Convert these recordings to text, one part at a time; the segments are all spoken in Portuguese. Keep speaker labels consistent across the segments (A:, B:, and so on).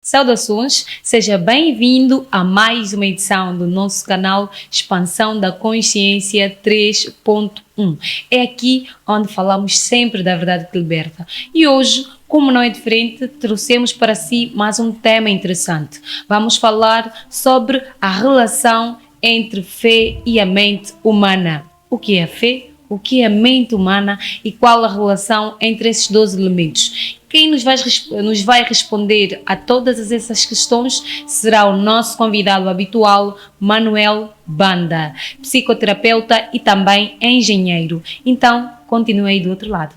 A: Saudações, seja bem-vindo a mais uma edição do nosso canal Expansão da Consciência 3.1. É aqui onde falamos sempre da verdade que liberta. E hoje, como não é diferente, trouxemos para si mais um tema interessante. Vamos falar sobre a relação entre fé e a mente humana. O que é a fé? O que é a mente humana e qual a relação entre esses dois elementos? Quem nos vai responder a todas essas questões será o nosso convidado habitual, Manuel Banda, psicoterapeuta e também engenheiro. Então, continue aí do outro lado.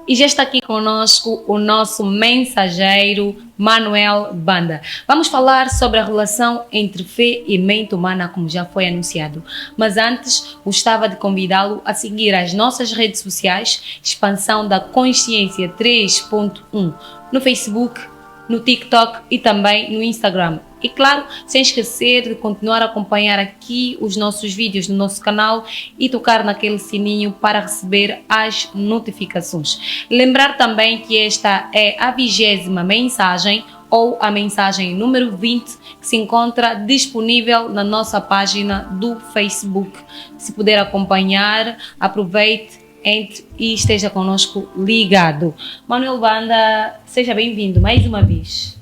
A: E já está aqui conosco o nosso mensageiro, Manuel Banda. Vamos falar sobre a relação entre fé e mente humana, como já foi anunciado. Mas antes, gostava de convidá-lo a seguir as nossas redes sociais, Expansão da Consciência 3.1, no Facebook, no TikTok e também no Instagram. E claro, sem esquecer de continuar a acompanhar aqui os nossos vídeos no nosso canal e tocar naquele sininho para receber as notificações. Lembrar também que esta é a 20ª mensagem ou a mensagem número 20 que se encontra disponível na nossa página do Facebook. Se puder acompanhar, aproveite, entre e esteja conosco ligado. Manuel Banda, seja bem-vindo mais uma vez.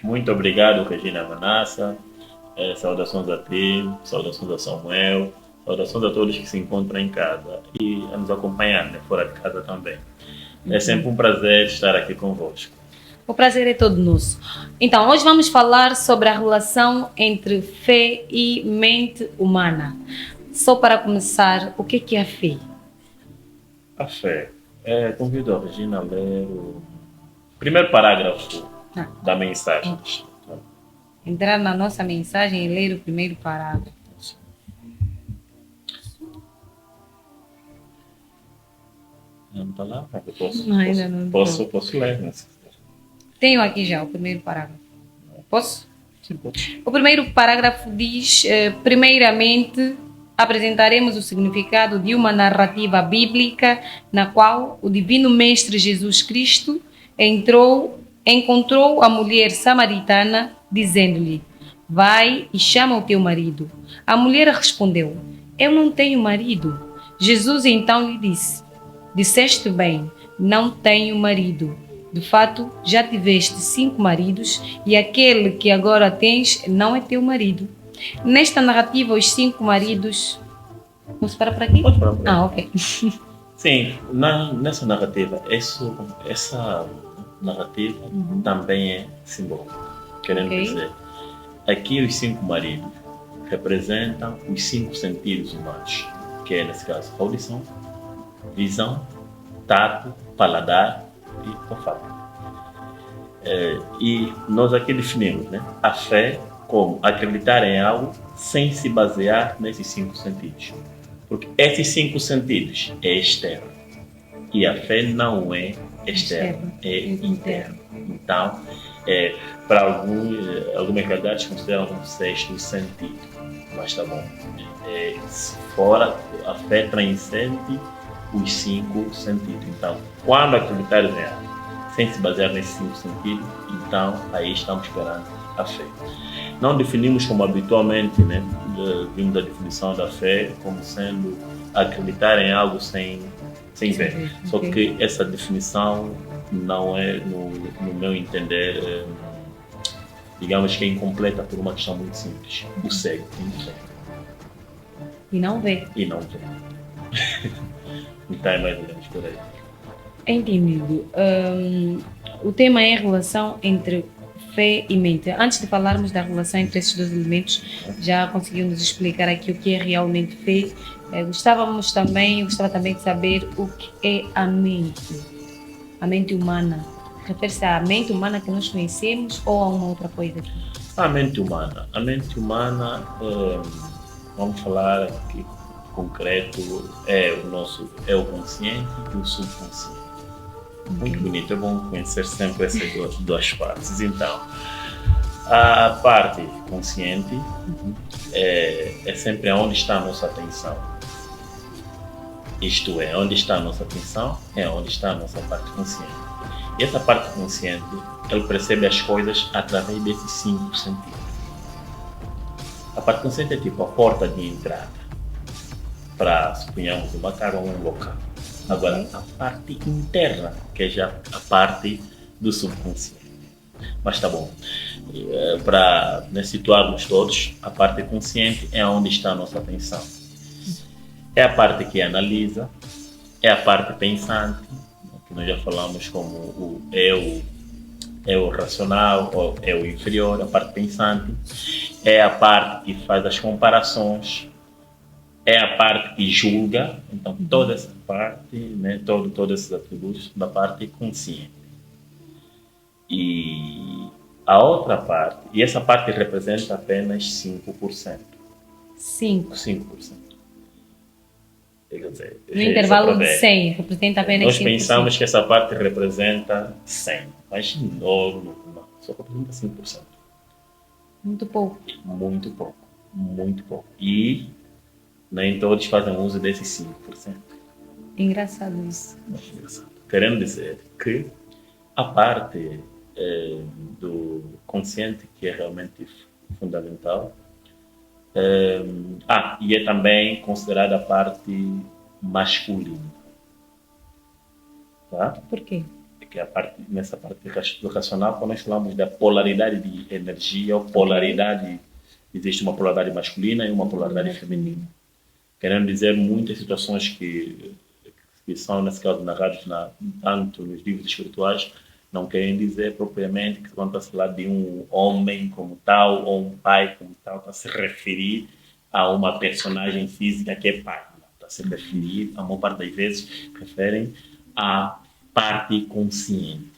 B: Muito obrigado, Regina Manassa. Saudações a ti, saudações a Samuel, saudações a todos que se encontram em casa e a nos acompanhar, né, fora de casa também. É sempre um prazer estar aqui convosco.
A: O prazer é todo nosso. Então, hoje vamos falar sobre a relação entre fé e mente humana. Só para começar, o que é a fé?
B: A fé. Convido a Regina a ler o primeiro parágrafo da mensagem.
A: Entrar na nossa mensagem e ler o primeiro parágrafo.
B: Não está lá? Posso ler, mas...
A: Tenho aqui já o primeiro parágrafo. Posso?
B: Sim, pode.
A: O primeiro parágrafo diz, primeiramente, apresentaremos o significado de uma narrativa bíblica na qual o Divino Mestre Jesus Cristo encontrou a mulher samaritana, dizendo-lhe: vai e chama o teu marido. A mulher respondeu: eu não tenho marido. Jesus então lhe disse: disseste bem, não tenho marido. De fato, já tiveste 5 maridos e aquele que agora tens não é teu marido. Nesta narrativa, os 5 maridos... Vamos parar por aqui?
B: Pode parar por aqui.
A: Ok.
B: Sim, nessa narrativa, essa narrativa também é simbólica. Querendo dizer, aqui os 5 maridos representam os 5 sentidos humanos, que é, nesse caso, audição, visão, tato, paladar e olfato. E nós aqui definimos, né, a fé como acreditar em algo sem se basear nesses 5 sentidos. Porque esses 5 sentidos é externo e a fé não é externa, é interna. Então, para algumas realidades consideram um 6º sentido, mas tá bom. Fora, a fé transcende os 5 sentidos. Então, quando acreditarmos em algo sem se basear nesses 5 sentidos, então aí estamos esperando a fé. Não definimos como habitualmente, né, vimos a definição da fé como sendo acreditar em algo sem ver. Só que essa definição não é, no meu entender, digamos que é incompleta por uma questão muito simples. O cego tem fé.
A: E não vê.
B: E não vê. Então é mais ou menos por aí.
A: Entendido. O tema é a relação entre fé e mente. Antes de falarmos da relação entre esses dois elementos, já conseguiu nos explicar aqui o que é realmente fé. Gostava também de saber o que é a mente humana. Refere-se à mente humana que nós conhecemos ou a uma outra coisa aqui?
B: A mente humana, vamos falar aqui concreto, é o consciente e o subconsciente. Muito bonito, é bom conhecer sempre essas duas partes. Então, a parte consciente é sempre onde está a nossa atenção. Isto é, onde está a nossa atenção é onde está a nossa parte consciente. E essa parte consciente, ele percebe as coisas através desses 5 sentidos. A parte consciente é tipo a porta de entrada para, suponhamos, uma casa ou um local. Agora, a parte interna, que é já a parte do subconsciente. Mas tá bom. Para situarmos todos, a parte consciente é onde está a nossa atenção. É a parte que analisa, é a parte pensante, que nós já falamos como o eu, é o racional, ou é o inferior, a parte pensante, é a parte que faz as comparações, é a parte que julga. Então toda essa parte, né, todos esses atributos da parte consciente. E a outra parte, e essa parte representa apenas 5%. 5%. Quer dizer,
A: No intervalo de 100, representa apenas 5%.
B: Nós pensamos que essa parte representa 100, mas não, só representa 5%.
A: Muito pouco.
B: Muito pouco, muito pouco. E nem todos fazem uso desses 5%.
A: Engraçado isso.
B: Querendo dizer que a parte do consciente, que é realmente fundamental, e é também considerada a parte masculina. Tá?
A: Por quê?
B: Que é nessa parte do racional, quando nós falamos da polaridade de energia ou polaridade, existe uma polaridade masculina e uma polaridade feminina. Querendo dizer, muitas situações que são, nesse caso, narradas tanto nos livros espirituais, não querem dizer propriamente que quando está a falar de um homem como tal ou um pai como tal, está a se referir a uma personagem física que é pai. Está a se referir, a maior parte das vezes, referem a parte consciente,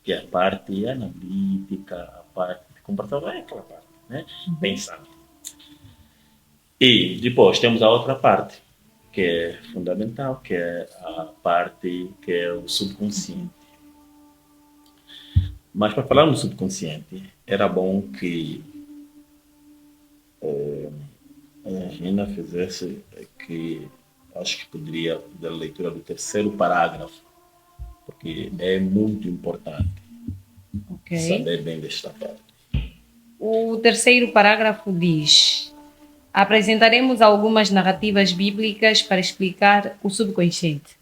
B: que é a parte analítica, a parte de comportamento, é aquela parte, né? Pensando. E depois temos a outra parte, que é fundamental, que é a parte que é o subconsciente. Mas para falar no subconsciente, era bom que a Gina fizesse, que acho que poderia fazer a leitura do terceiro parágrafo, porque é muito importante saber bem desta parte.
A: O terceiro parágrafo diz: apresentaremos algumas narrativas bíblicas para explicar o subconsciente.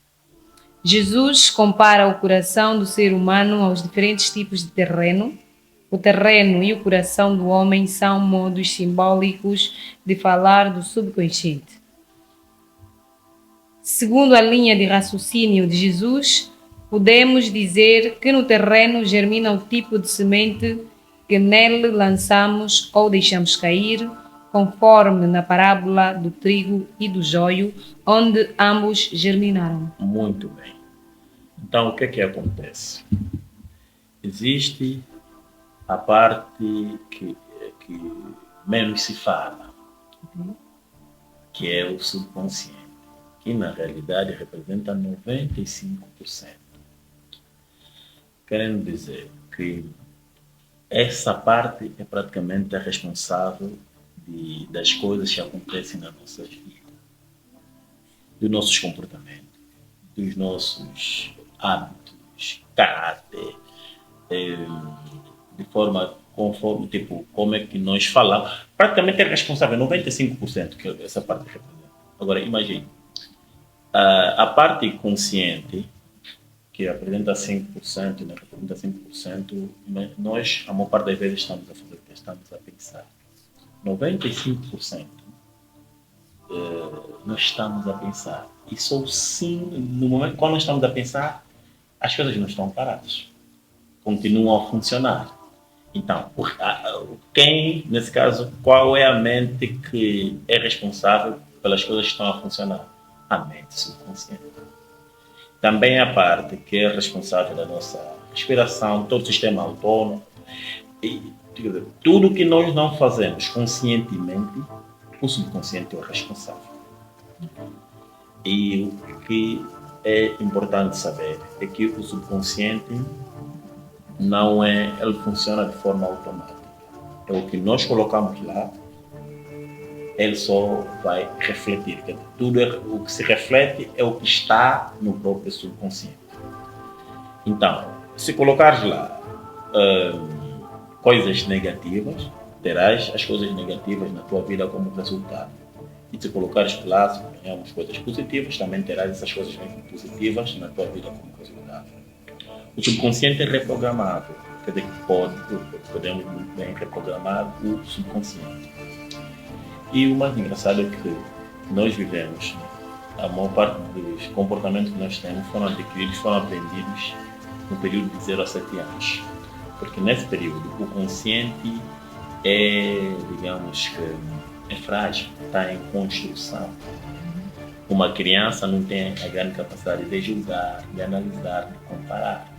A: Jesus compara o coração do ser humano aos diferentes tipos de terreno. O terreno e o coração do homem são modos simbólicos de falar do subconsciente. Segundo a linha de raciocínio de Jesus, podemos dizer que no terreno germina o tipo de semente que nele lançamos ou deixamos cair, conforme na parábola do trigo e do joio, onde ambos germinaram.
B: Muito bem. Então, o que é que acontece? Existe a parte que menos se fala, que é o subconsciente, que na realidade representa 95%. Querendo dizer que essa parte é praticamente a responsável das coisas que acontecem nas nossas vidas, dos nossos comportamentos, dos nossos hábitos, caráter, de forma conforme, tipo, como é que nós falamos. Praticamente é responsável 95% que essa parte representa. Agora, imagine, a parte consciente, que representa 5%, né, representa 5%, nós, a maior parte das vezes, estamos a fazer o que estamos a pensar. 95% nós estamos a pensar. E só sim, no momento quando nós estamos a pensar, as coisas não estão paradas. Continuam a funcionar. Então, quem, nesse caso, qual é a mente que é responsável pelas coisas que estão a funcionar? A mente subconsciente. Também é a parte que é responsável da nossa respiração, todo o sistema autônomo. E tudo que nós não fazemos conscientemente, o subconsciente é o responsável. E o que é importante saber é que o subconsciente não é, ele funciona de forma automática. É o que nós colocamos lá, ele só vai refletir. Tudo o que se reflete é o que está no próprio subconsciente. Então, Se colocares lá coisas negativas, terás as coisas negativas na tua vida como resultado. E se colocares lá, se as coisas positivas, também terás essas coisas positivas na tua vida como resultado. O subconsciente é reprogramável, quer dizer que podemos muito bem reprogramar o subconsciente. E o mais engraçado é que nós vivemos, a maior parte dos comportamentos que nós temos foram adquiridos, foram aprendidos no período de 0 a 7 anos. Porque nesse período o consciente digamos que é frágil, está em construção. Uma criança não tem a grande capacidade de julgar, de analisar, de comparar.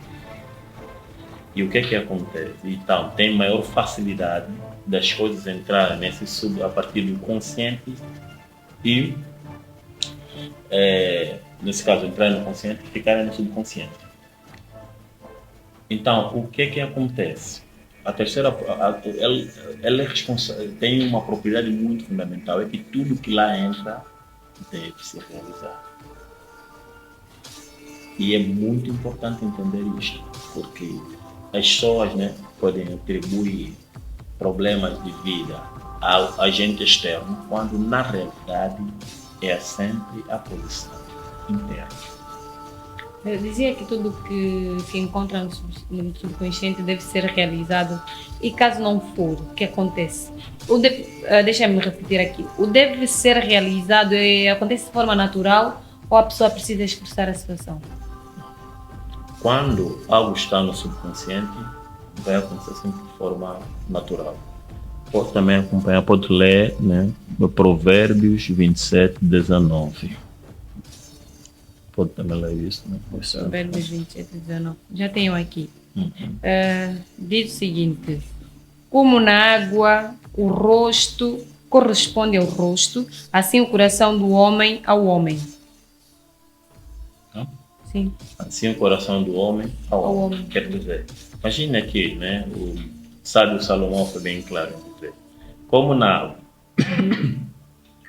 B: E o que é que acontece? Então, tem maior facilidade das coisas entrarem a partir do consciente e, nesse caso, entrarem no consciente e ficarem no subconsciente. Então, o que é que acontece? A terceira, ela é responsável, tem uma propriedade muito fundamental, é que tudo que lá entra deve se realizar. E é muito importante entender isto, porque as pessoas, né, podem atribuir problemas de vida ao agente externo, quando na realidade é sempre a posição interna.
A: Eu dizia que tudo que se encontra no subconsciente deve ser realizado, e caso não for, o que acontece? Deixa-me repetir aqui. O deve ser realizado acontece de forma natural ou a pessoa precisa expressar a situação?
B: Quando algo está no subconsciente, vai acontecer sempre de forma natural. Pode também acompanhar, pode ler, né, Provérbios 27, 19. Pode também ler isso, né?
A: Provérbios 27, 19. Já tenho aqui. Diz o seguinte: como na água o rosto corresponde ao rosto, assim o coração do homem ao homem. Sim.
B: Assim o coração do homem ao homem. Quer dizer, imagina aqui, né? O sábio Salomão foi bem claro em dizer: como na água,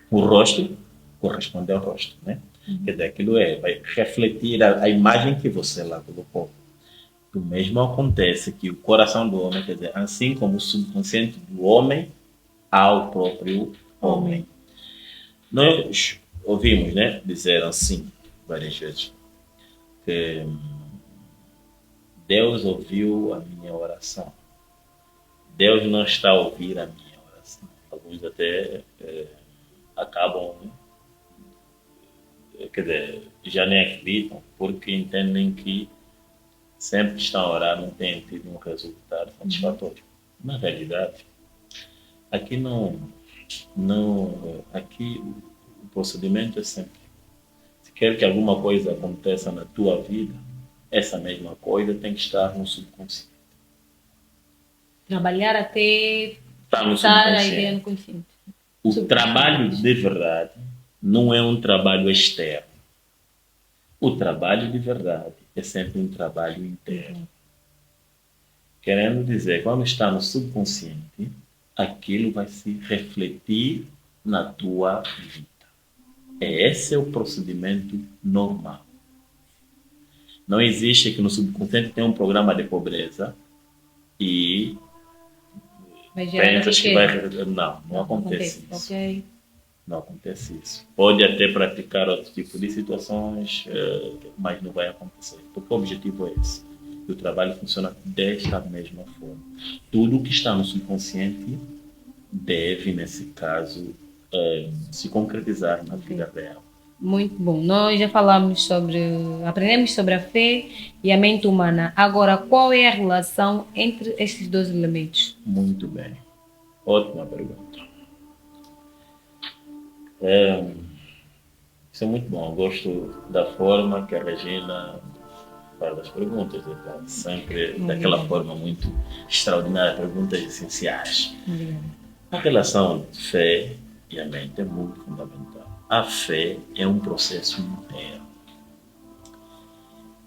B: o rosto corresponde ao rosto, né? Quer dizer, aquilo vai refletir a imagem que você lá colocou. O mesmo acontece que o coração do homem, quer dizer, assim como o subconsciente do homem ao próprio homem. Nós ouvimos, né, dizer assim várias vezes que Deus ouviu a minha oração. Deus não está a ouvir a minha oração. Alguns até acabam, né? Quer dizer, já nem acreditam, porque entendem que sempre que estão a orar não têm tido um resultado satisfatório. Na realidade, aqui aqui o procedimento é sempre: se quer que alguma coisa aconteça na tua vida, essa mesma coisa tem que estar no subconsciente.
A: Trabalhar até
B: estar
A: a ideia no consciente.
B: O trabalho de verdade não é um trabalho externo. O trabalho de verdade é sempre um trabalho interno. Querendo dizer, quando está no subconsciente, aquilo vai se refletir na tua vida. Esse é o procedimento normal. Não existe que no subconsciente tem um programa de pobreza e pensas que vai... Não acontece isso.
A: Okay.
B: Não acontece isso. Pode até praticar outro tipo de situações, mas não vai acontecer, porque o objetivo é esse. E o trabalho funciona desta mesma forma. Tudo que está no subconsciente deve, nesse caso, se concretizar na vida real.
A: Muito bom. Nós já aprendemos sobre a fé e a mente humana. Agora, qual é a relação entre estes dois elementos?
B: Muito bem. Ótima pergunta. Isso é muito bom. Eu gosto da forma que a Regina faz as perguntas. Então, sempre daquela forma muito extraordinária, perguntas essenciais. A relação de fé e a mente é muito fundamental. A fé é um processo interno.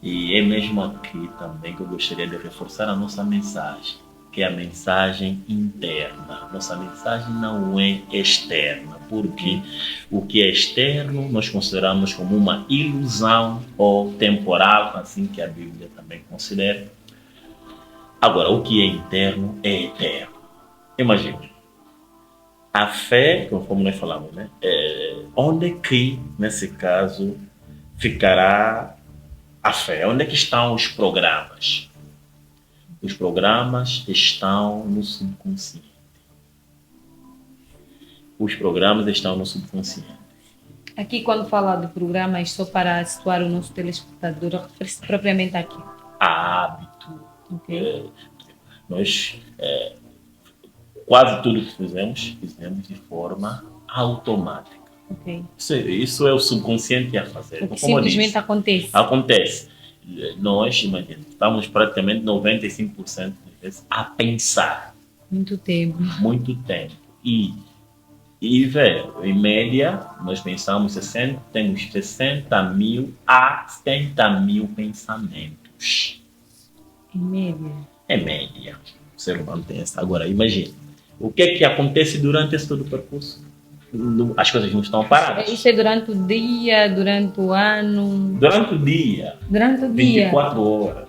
B: E é mesmo aqui também que eu gostaria de reforçar a nossa mensagem, que é a mensagem interna. Nossa mensagem não é externa, porque o que é externo nós consideramos como uma ilusão ou temporal, assim que a Bíblia também considera. Agora, o que é interno é eterno. Imagina, a fé, como nós falamos, né? Onde é que, nesse caso, ficará a fé? Onde é que estão os programas? Os programas estão no subconsciente. Os programas estão no subconsciente.
A: Aqui, quando fala de programas, só para situar o nosso telespectador, refere-se propriamente aqui.
B: Hábito.
A: Ok.
B: Nós, quase tudo que fizemos de forma automática.
A: Ok.
B: Isso é o subconsciente a fazer.
A: O que simplesmente acontece.
B: Acontece. Nós, imagina, estamos praticamente 95% das vezes a pensar.
A: Muito tempo.
B: Muito tempo. E velho, em média, nós pensamos temos 60 mil a 70 mil pensamentos.
A: Em média.
B: É média. O ser humano pensa. Agora, imagina, o que é que acontece durante esse todo o percurso? As coisas não estão paradas.
A: Isso é durante o dia, durante o ano?
B: Durante o dia.
A: Durante o dia.
B: 24 horas.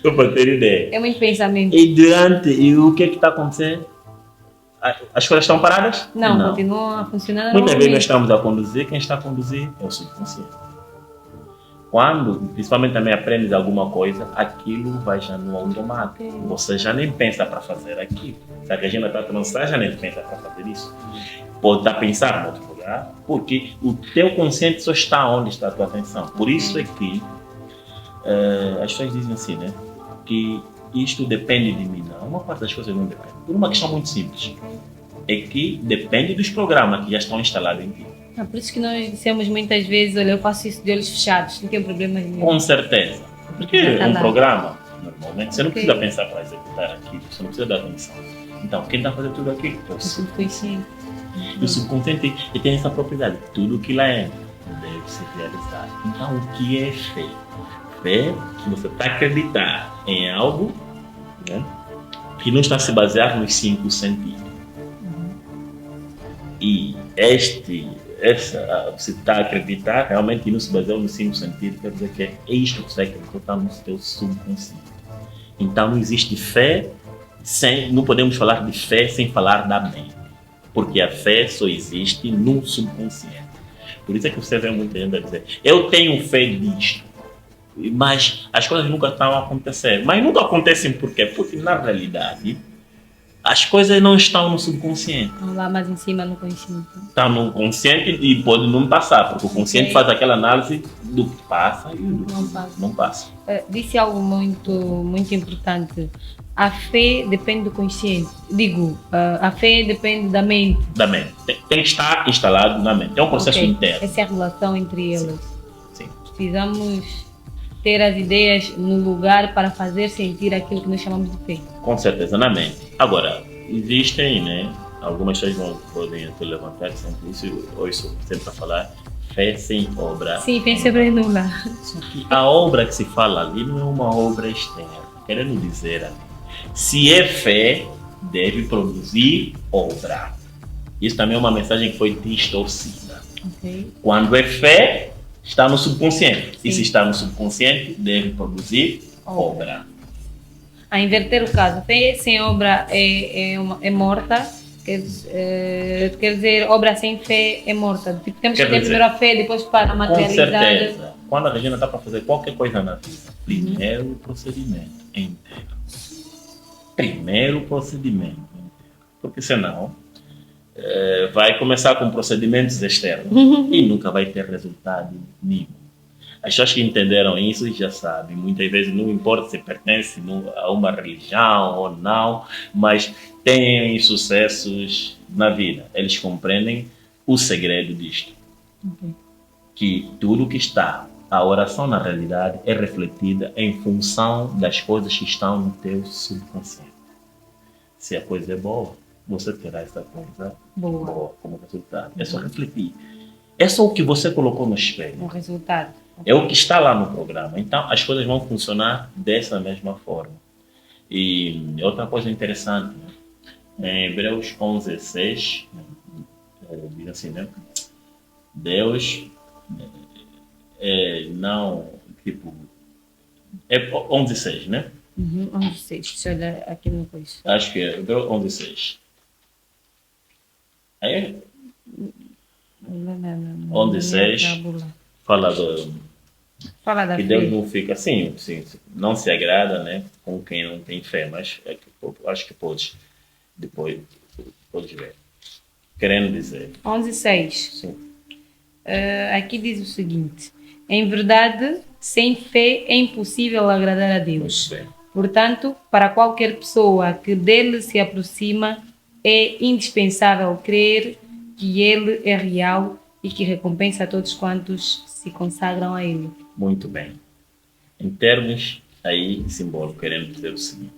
B: Para ter ideia.
A: É muito pensamento.
B: E o que é que está acontecendo? As coisas estão paradas?
A: Não, continuam a funcionar.
B: Muitas vezes nós estamos a conduzir, quem está a conduzir é o subconsciente. Quando, principalmente também aprendes alguma coisa, aquilo vai já no automático.
A: Okay.
B: Você já nem pensa para fazer aquilo. Se a Regina está a trançar, já nem pensa para fazer isso. Pode estar a pensar em outro lugar, porque o teu consciente só está onde está a tua atenção. Por isso é que as pessoas dizem assim, né? Que isto depende de mim. Não, uma parte das coisas não depende. Por uma questão muito simples. É que depende dos programas que já estão instalados em ti.
A: Por isso que nós dissemos muitas vezes, olha, eu faço isso de olhos fechados, não tem problema nenhum.
B: Com certeza. Porque um programa, normalmente, você não precisa pensar para executar aquilo, você não precisa dar atenção. Então, quem está fazendo tudo aquilo é o
A: subconsciente.
B: E o subconsciente tem essa propriedade. Tudo que lá entra deve ser realizado. Então, o que é fé? Fé que você está a acreditar em algo, né, que não está a se basear nos 5 sentidos. E você está a acreditar realmente que não se baseia nos 5 sentidos, quer dizer que é isto que você acredita, está no seu subconsciente. Então não existe fé não podemos falar de fé sem falar da mente, porque a fé só existe no subconsciente. Por isso é que você vê muita gente a dizer, eu tenho fé disto, mas as coisas nunca estão a acontecer. Mas nunca acontecem por quê? Porque na realidade as coisas não estão no subconsciente.
A: Estão lá mais em cima no consciente.
B: Está no consciente e pode não passar, porque o consciente faz aquela análise do que passa e do que não passa.
A: Disse algo muito, muito importante. A fé depende do consciente. A fé depende da mente.
B: Da mente. Tem que estar instalado na mente. É um processo interno.
A: Essa é a relação entre elas.
B: Sim.
A: Precisamos ter as ideias no lugar para fazer sentir aquilo que nós chamamos de fé.
B: Com certeza, na mente. Agora, existem, né, algumas pessoas podem até levantar sempre isso, ou isso sempre a falar, fé sem obra.
A: Sim, fé sempre nula.
B: Só que a obra que se fala ali não é uma obra externa. Querendo dizer, se é fé, deve produzir obra. Isso também é uma mensagem que foi distorcida.
A: Okay.
B: Quando é fé, está no subconsciente.
A: Sim.
B: E se está no subconsciente, deve produzir obra.
A: A inverter o caso, fé sem obra é morta, quer dizer, obra sem fé é morta. Tipo, temos que ter primeiro a fé, depois para materializar.
B: Com certeza. Quando a Regina está para fazer qualquer coisa na vida, primeiro o procedimento inteiro. Primeiro o procedimento inteiro. Porque senão vai começar com procedimentos externos e nunca vai ter resultado nenhum. As pessoas que entenderam isso já sabem, muitas vezes não importa se pertence a uma religião ou não, mas têm sucessos na vida. Eles compreendem o segredo disto.
A: Okay.
B: Que tudo que está, a oração na realidade é refletida em função das coisas que estão no teu subconsciente. Se a coisa é boa, você terá essa coisa boa como resultado. É só refletir. É só o que você colocou no espelho.
A: O resultado.
B: É o que está lá no programa. Então, as coisas vão funcionar dessa mesma forma. E outra coisa interessante, né? Em Hebreus 11:6, diz assim, né? Deus não, tipo, é 11:6, né?
A: 11, 6. Deixa eu olhar aqui no coisa.
B: Acho que é Hebreus 11:6. Aí,
A: Não,
B: 11:6 fala
A: Fala da
B: que
A: fé.
B: Deus não fica assim, não se agrada, né, com quem não tem fé, mas eu acho que depois pode ver. Querendo dizer,
A: 11, 6.
B: sim,
A: Aqui diz o seguinte: em verdade, sem fé é impossível agradar a Deus.
B: muito bem.
A: Portanto, para qualquer pessoa que dele se aproxima, é indispensável crer que ele é real e que recompensa a todos quantos se consagram a ele.
B: Muito bem. Em termos aí simbólicos, querendo dizer o seguinte: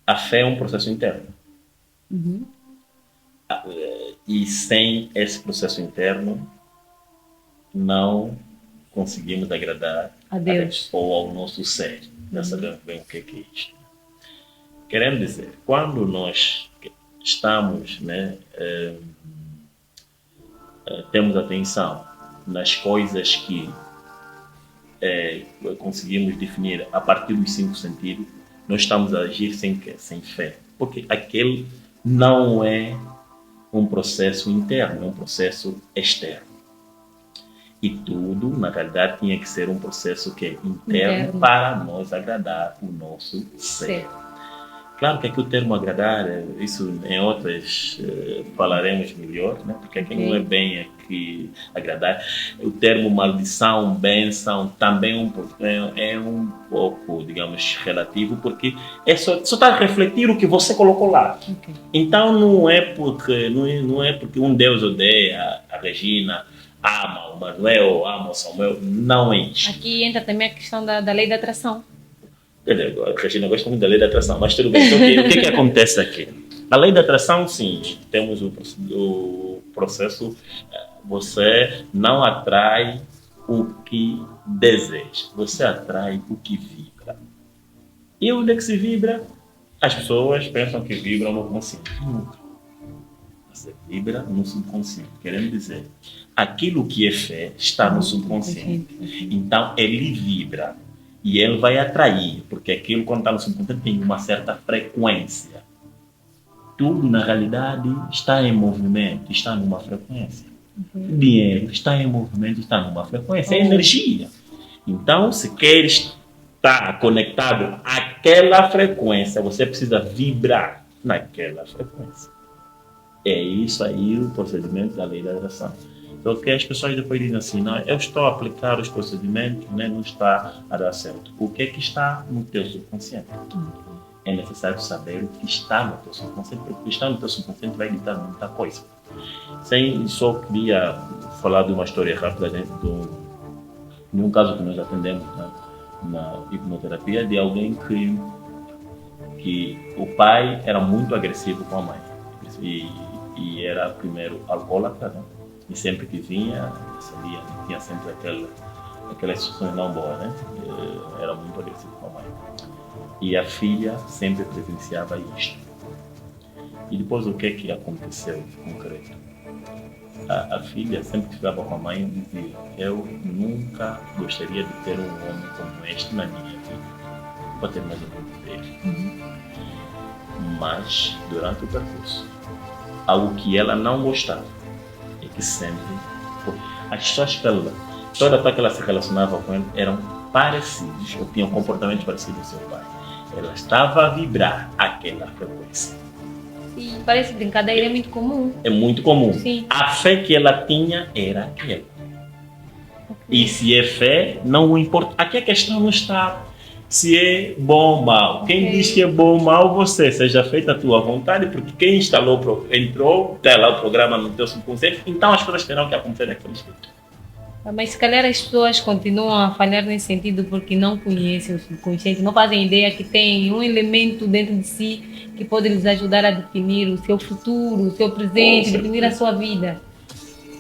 B: a fé é um processo interno. E sem esse processo interno, não conseguimos agradar
A: A Deus.
B: ou ao nosso ser. Já sabemos bem o que é isto. Querendo dizer, quando nós estamos, né, temos atenção nas coisas que conseguimos definir a partir dos 5 sentidos, nós estamos a agir sem fé. Porque aquele não é um processo interno, é um processo externo. E tudo, na realidade, tinha que ser um processo que é interno para nós agradar o nosso ser.
A: Certo.
B: Claro que aqui o termo agradar, isso em outras falaremos melhor, né? Porque aqui não é bem aqui agradar. O termo maldição, bênção, também é um pouco, digamos, relativo, porque só está a refletir o que você colocou lá.
A: Okay.
B: Então não é porque um Deus odeia a Regina, ama o Manuel, ama o Samuel, não é isso.
A: Aqui entra também a questão da lei da atração.
B: A Regina gosta muito da lei da atração, mas tudo bem. Então, o que acontece aqui? A lei da atração, sim, temos o processo, você não atrai o que deseja, você atrai o que vibra. E onde é que se vibra? As pessoas pensam que vibram no consciente. Nunca. Você vibra no subconsciente, querendo dizer, aquilo que é fé está no subconsciente. Então, ele vibra. E ele vai atrair, porque aquilo, quando está no subconsciente, tem uma certa frequência. Tudo, na realidade, está em movimento, está numa frequência. O dinheiro está em movimento, está numa frequência, é energia. Então, se quer estar conectado àquela frequência, você precisa vibrar naquela frequência. É isso aí o procedimento da lei da atração. Só que as pessoas depois dizem assim, não, eu estou a aplicar os procedimentos, né, não está a dar certo. O que é que está no teu subconsciente? É necessário saber o que está no teu subconsciente, porque o que está no teu subconsciente vai ditar muita coisa. Só queria falar de uma história rápida, né, de um caso que nós atendemos na hipnoterapia, de alguém que o pai era muito agressivo com a mãe. E era primeiro alcoólatra, né? E sempre que vinha, sabia, tinha sempre aquelas situações não boas, né? Era muito agressivo com a mãe. E a filha sempre presenciava isto. E depois o que é que aconteceu de concreto? A filha sempre que estava com a mãe dizia: eu nunca gostaria de ter um homem como este na minha vida. Vou ter mais um pouco dele. Mas, durante o percurso, algo que ela não gostava é que sempre as pessoas que toda que ela se relacionava com ele eram parecidos, ou tinham comportamentos parecidos ao seu pai. Ela estava a vibrar aquela frequência.
A: E parece brincadeira, é muito comum.
B: É muito comum.
A: Sim.
B: A fé que ela tinha era aquela. E se é fé, não importa. Aqui a questão não está se é bom ou mal. Quem diz que é bom ou mal, você, seja feita a tua vontade, porque quem entrou, está lá o programa no teu subconsciente, então as coisas terão que acontecer daquele jeito.
A: Mas se calhar as pessoas continuam a falhar nesse sentido porque não conhecem o subconsciente, não fazem ideia que tem um elemento dentro de si que pode lhes ajudar a definir o seu futuro, o seu presente, definir a sua vida.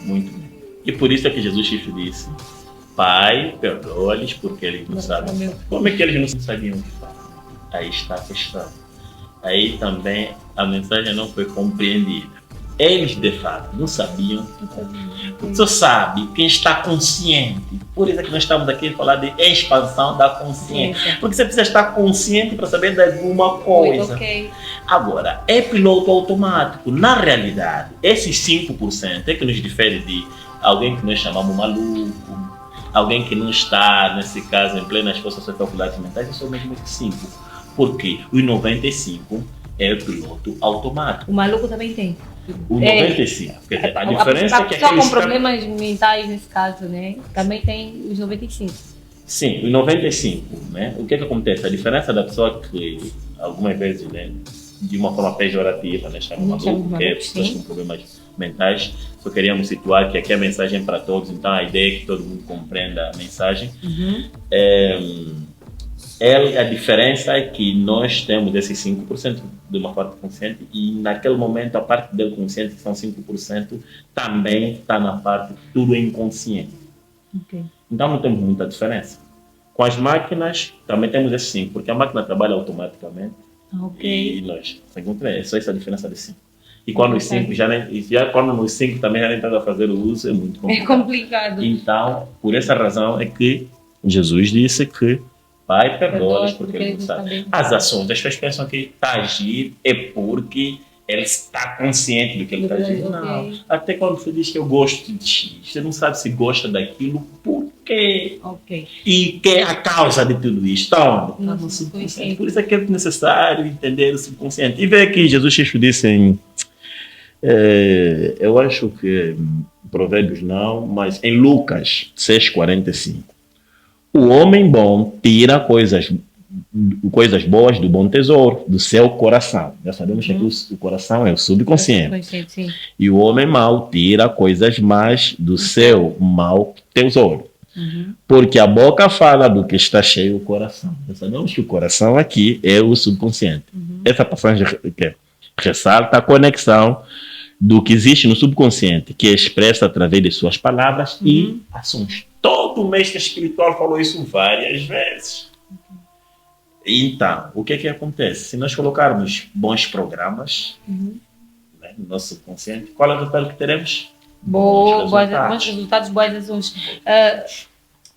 A: Muito bem.
B: E por isso é que Jesus disse: Pai, perdoa-lhes porque eles não sabem. Como é que eles não sabiam o que fazer? Aí está a questão. Aí também a mensagem não foi compreendida. Eles, de fato, não sabiam. Porque só sabe quem está consciente. Por isso é que nós estamos aqui a falar de expansão da consciência. Porque você precisa estar consciente para saber de alguma coisa. Agora, é piloto automático. Na realidade, esses 5% é que nos difere de alguém que nós chamamos maluco, alguém que não está, nesse caso, em plenas forças e faculdades mentais, é só mesmo 5%. Porque os 95% é o piloto automático.
A: O maluco também tem.
B: O 95%. Quer dizer, a diferença é que
A: pessoa com problemas mentais, nesse caso, né? Também tem os 95%.
B: Sim, os 95%. Né? O que acontece? A diferença da pessoa que, algumas vezes, né, de uma forma pejorativa, né, chama maluco, que é pessoas com problemas mentais, só queríamos situar que aqui a mensagem é para todos, então a ideia é que todo mundo compreenda a mensagem. A diferença é que nós temos esses 5% de uma parte consciente e naquele momento a parte dele consciente, que são 5%, também está na parte tudo inconsciente. Então não temos muita diferença. Com as máquinas também temos esse 5%, porque a máquina trabalha automaticamente e nós, é só essa diferença de 5%. E quando os 5 quando nos 5 também já nem está a fazer o uso, é muito complicado.
A: É complicado.
B: Então, por essa razão é que Jesus disse que Pai, perdoa-os porque eles não sabem. As ações, as pessoas pensam que está a agir é porque ele está consciente do que ele está agindo. Não. Até quando você diz que eu gosto de ti, você não sabe se gosta daquilo, por quê? E que é a causa de tudo isso? Então, no subconsciente. Por isso é que é necessário entender o subconsciente. E ver que Jesus Cristo disse em... eu acho que Provérbios não, mas em Lucas 6,45. O homem bom tira coisas boas do bom tesouro, do seu coração. Já sabemos que o coração é o subconsciente. E o homem mau tira coisas más do seu mau tesouro. Porque a boca fala do que está cheio o coração. Já sabemos que o coração aqui é o subconsciente. Essa passagem ressalta a conexão do que existe no subconsciente, que é expressa através de suas palavras e ações. Todo mestre espiritual falou isso várias vezes. Então, o que acontece? Se nós colocarmos bons programas né, no nosso subconsciente, qual é o resultado que teremos?
A: Bons resultados, boas ações.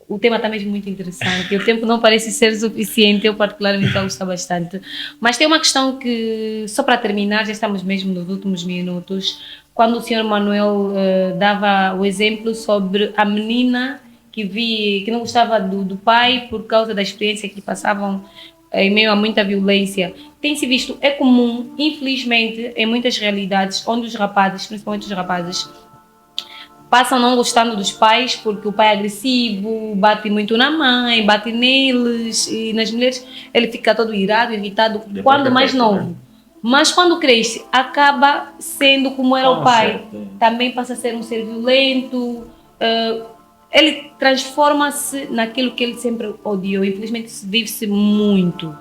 A: O tema está mesmo muito interessante. O tempo não parece ser suficiente. Eu particularmente gosto bastante. Mas tem uma questão que, só para terminar, já estamos mesmo nos últimos minutos, quando o Sr. Manuel dava o exemplo sobre a menina que não gostava do pai por causa da experiência que passavam em meio a muita violência. Tem-se visto, é comum, infelizmente, em muitas realidades, onde os rapazes, principalmente os rapazes, passam não gostando dos pais porque o pai é agressivo, bate muito na mãe, bate neles, e nas mulheres ele fica todo irado, irritado, quando mais novo. Mas quando cresce, acaba sendo como era o pai. Também passa a ser um ser violento, ele transforma-se naquilo que ele sempre odiou. Infelizmente, vive-se muito.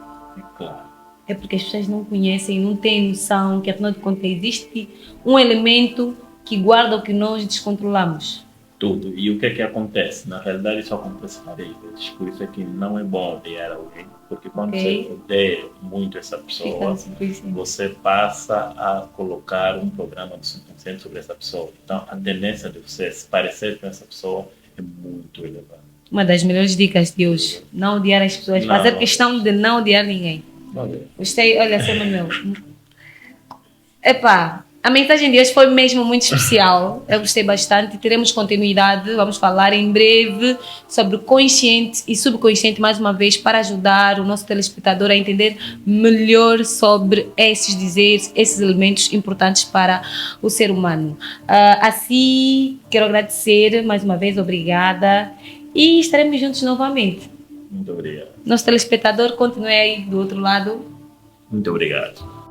A: É porque as pessoas não conhecem, não têm noção que, afinal de contas, existe um elemento que guarda o que nós descontrolamos.
B: Tudo. E o que acontece? Na realidade, isso acontece várias vezes. Por isso é que não é bom odiar alguém. Porque quando você odeia muito essa pessoa, você passa a colocar um programa do subconsciente sobre essa pessoa. Então, a tendência de você se parecer com essa pessoa é muito elevada. Uma
A: das melhores dicas de hoje, não odiar as pessoas, fazer questão de não odiar ninguém. Gostei, olha, Sr. Manuel. A mensagem de hoje foi mesmo muito especial. Eu gostei bastante. Teremos continuidade. Vamos falar em breve sobre consciente e subconsciente, mais uma vez, para ajudar o nosso telespectador a entender melhor sobre esses dizeres, esses elementos importantes para o ser humano. Assim, quero agradecer mais uma vez. Obrigada. E estaremos juntos novamente.
B: Muito obrigado.
A: Nosso telespectador, continue aí do outro lado.
B: Muito obrigado.